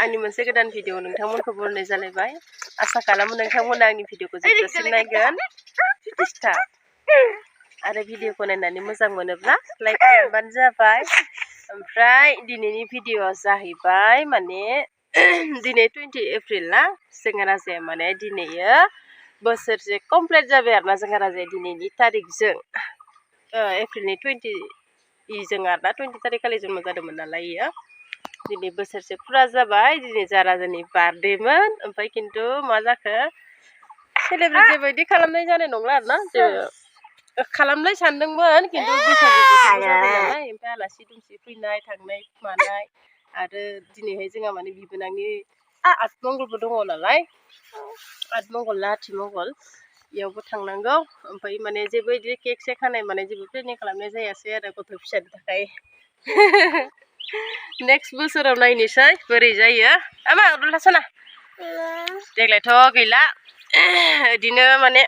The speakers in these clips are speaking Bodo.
आंनि मोनसे गोदान भिडिअ नोंथांमोनखौ बरायनाय जालायबाय आसा खालामो नोंथांमोना आंनि भिडिअखौ जोबजासिम नायगोन दिस्था आरो भिडिअखौ नायनानै मोजां मोनोब्ला लाइक खालामबानो जाबाय ओमफ्राय दिनैनि भिडिअआ जाहैबाय माने दिनै 20 एप्रिल ना जोंहा राजाया माने दिनैयो बोसोरसे कमप्लिट जाबाय आरोना जोंहा राजाया दिनैनि तारिखजों एप्रिलनि 20 जों आरोना 20 तारिख खालि जन्म जादोंमोन नालाय इयो दिनै बोसोरसे फुरा जाबाय दिनै जा राजानि बार्थडेमोन ओमफ्राय खिन्थु मा जाखो सेलेब्रेट जेबायदि खालामनाय जानाय नंला आरोना खालामनाय सानदोंमोन खिन्थु बैसागु बोथोर जाबाय नालाय ओमफ्राय आलासि दुमसि फैनाय थांनाय मानाय आरो दिनैहाय जोंहा माने बिबोनांनि आठमंगलबो दङ नालाय आठमंगल ना आथिमंगल इयावबो थांनांगौ ओमफ्राय माने जेबो बिदि केक सेक हानाय माने जेबो प्लेनिं खालामनाय जायासै आरो गथ' फिसानि थाखाय नेक्स्ट बोसोराव नायनोसै बोरै जायो आमा उदुलथा सना देग्लायथ' गैला बिदिनो माने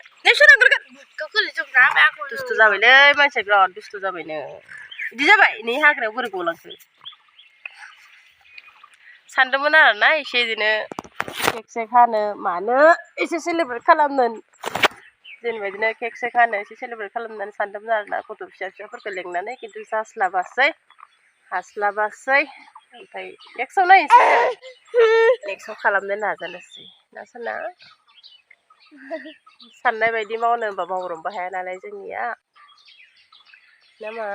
दुस्थ' जाबायलै मानसिया बिराद दुस्थ' जाबायनो बिदि जाबाय नै हाग्रायाव बोरै गलांखो सानदोंमोन आरोना एसे बिदिनो केक सेक हानो मानो एसे सेलेब्रेट खालामनो जेनेबा बिदिनो केक सेक हानो एसे सेलेब्रेट खालामनानै सानदोंमोन आरोना गथ' फिसाफोरखौ लेंनानै खिन्थु जास्लाबासै हास्लाबासै ओमफ्राय नेक्स्टआव नायनोसै आरो नेक्स्टआव खालामनो नाजानोसै ना साना साननाय बायदि मावनो होनबा मावब्रबनोबो हाया नालाय जोंनिया नामा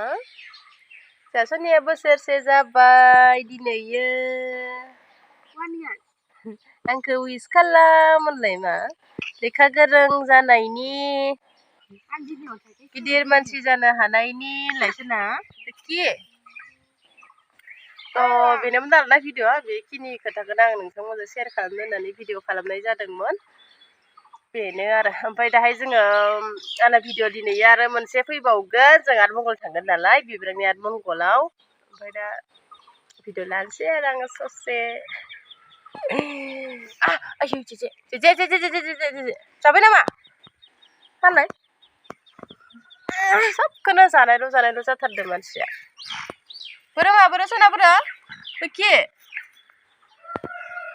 जोंहा सनिया बोसोरसे जाबाय दिनैयो आंखौ उइस खालाम होनलाय मा लेखा गोरों जानायनि गिदिर मानसि जानो हानायनि होनलायसोना कि बेनोमोन आरोना भिडिअआ बेखिनि खोथाखौनो आं नोंथांमोनजों शेयार खालामनो होननानै भिडिअ खालामनाय जादोंमोन बेनो आरो ओमफ्राय दाहाय जोङो आंना भिडिअ दिनै आरो मोनसे फैबावगोन जों आठमंगल थांगोन नालाय बिबोरांनि आठमंगलाव ओमफ्राय दा भिडिअ लानोसै आरो आङो ससे जाबाय नामा फानलाय सबखौनो जानायल' जाथारदों मानसिया बोरो मा बोरो सना बोरो कि